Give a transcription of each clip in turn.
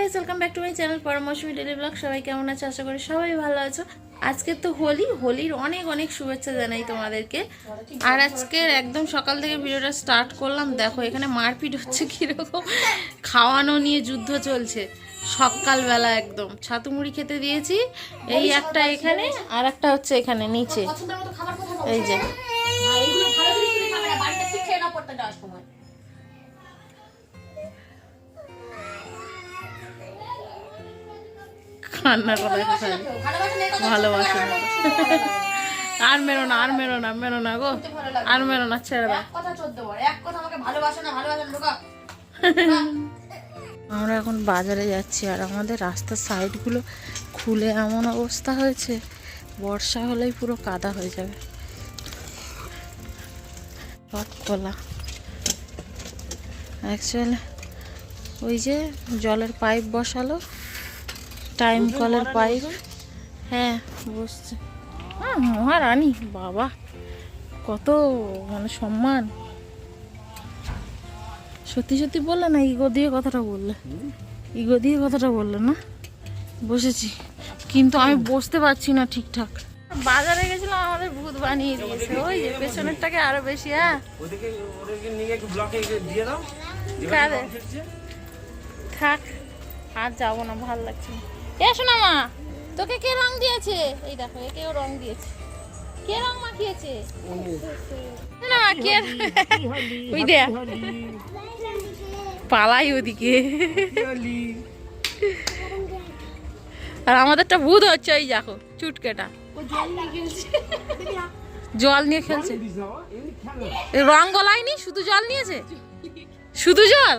Guys, welcome back to my channel Poramorshi daily blog. সবাই কেমন আছে? আশা করি সবাই ভালো আছো। আজকে তো হোলির অনেক অনেক শুভেচ্ছা জানাই তোমাদেরকে। আর আজকের একদম সকাল থেকে ভিডিওটা স্টার্ট করলাম। দেখো এখানে মারপিট হচ্ছে, কিরকম খাওয়ানো নিয়ে যুদ্ধ চলছে। সকালবেলা একদম ছাতু মুড়ি খেতে দিয়েছি, এই একটা এখানে আর একটা হচ্ছে এখানে নিচে, এই যে কান্না করে ভালোবাসা। আর মেরো না, আর মেরো না, মেরো না গো, আর মেরো না, ছেড়ে দাও। আমরা এখন বাজারে যাচ্ছি, আর আমাদের রাস্তার সাইডগুলো খুলে এমন অবস্থা হয়েছে, বর্ষা হলেই পুরো কাদা হয়ে যাবে। সব খোলা অ্যাকচুয়ালি, ওই যে জলের পাইপ বসালো, টাইম কলের পাইপ। হ্যাঁ বসছে। হ্যাঁ মহারানী, বাবা কত মানে সম্মান। সত্যি সত্যি বললে না ইগো দিয়ে কথাটা বললে? ইগো দিয়ে কথাটা বললে না? বসেছি কিন্তু আমি বসতে পারছি না ঠিকঠাক। বাজারে গেছিলাম, আমাদের ভূত বানিয়ে দিয়েছে। ওই যে পেছনেরটাকে আরো বেশি। হ্যাঁ থাক, আর যাবো না, ভালো লাগছে না। এসো না মা, তোকে কে রং দিয়েছে? এই দেখো একেও রং দিয়েছে। কে রং মাখিয়েছে? না কে? ওই দেখ পালাই ওদিকে। আর আমাদেরটা ভূত হচ্ছে, ওই দেখো চুটকেটা জল নিয়ে খেলছে। রং গলায়নি, শুধু জল নিয়েছে, শুধু জল।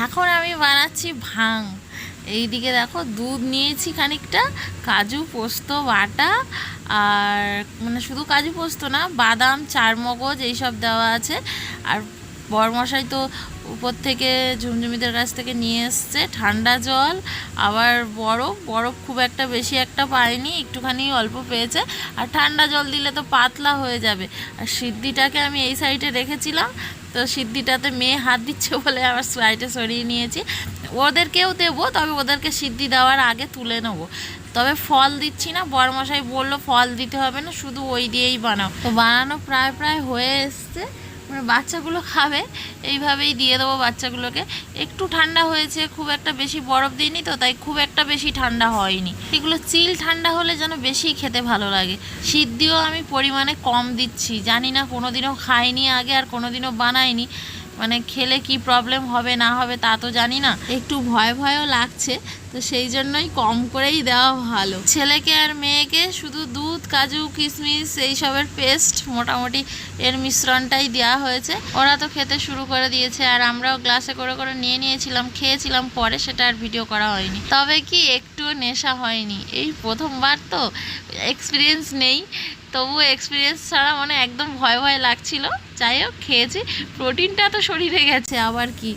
এখন আমি বানাচ্ছি ভাং। এইদিকে দেখো দুধ নিয়েছি খানিকটা, কাজু পোস্ত বাটা, আর মানে শুধু কাজু পোস্ত না, বাদাম চারমগজ এইসব দেওয়া আছে। আর বরমশাই তো উপর থেকে ঝুমঝুমিদের কাছ থেকে নিয়ে এসছে ঠান্ডা জল, আবার বরফ খুব একটা বেশি একটা পায়নি, একটুখানি অল্প পেয়েছে। আর ঠান্ডা জল দিলে তো পাতলা হয়ে যাবে। আর সিদ্ধিটাকে আমি এই সাইডে রেখেছিলাম, তো সিদ্ধিটাতে মেয়ে হাত দিচ্ছে বলে আবার সাইডে সরিয়ে নিয়েছি। ওদেরকেও দেবো, তবে ওদেরকে সিদ্ধি দেওয়ার আগে তুলে নেবো। তবে ফল দিচ্ছি না, বরমশাই বললো ফল দিতে হবে না, শুধু ওই দিয়েই বানাও। তো বানানো প্রায় হয়ে এসছে, মানে বাচ্চাগুলো খাবে, এইভাবেই দিয়ে দেবো বাচ্চাগুলোকে। একটু ঠান্ডা হয়েছে, খুব একটা বেশি বরফ দিইনি তো, তাই খুব একটা বেশি ঠান্ডা হয়নি। এগুলো চিল ঠান্ডা হলে যেন বেশি খেতে ভালো লাগে। সিদ্ধিও আমি পরিমাণে কম দিচ্ছি, জানি না কোনোদিনও খাইনি আগে আর কোনোদিনও বানাইনি, মানে খেলে কি প্রবলেম হবে না হবে তা তো জানি না, একটু ভয়ও লাগছে, তো সেই জন্যই কম করেই দেওয়া ভালো। ছেলেকে আর মেয়েকে শুধু দুধ কাজু কিশমিশ এইসবের পেস্ট, মোটামুটি এর মিশ্রণটাই দেওয়া হয়েছে। ওরা তো খেতে শুরু করে দিয়েছে, আর আমরাও গ্লাসে করে করে নিয়ে নিয়েছিলাম, খেয়েছিলাম পরে, সেটা আর ভিডিও করা হয়নি। তবে কি একটুও নেশা হয়নি, এই প্রথমবার তো এক্সপিরিয়েন্স নেই, তবুও এক্সপিরিয়েন্স ছাড়া মানে একদম ভয় লাগছিল। যাই হোক খেয়েছি, প্রোটিনটা তো শরীরে গেছে, আবার কি।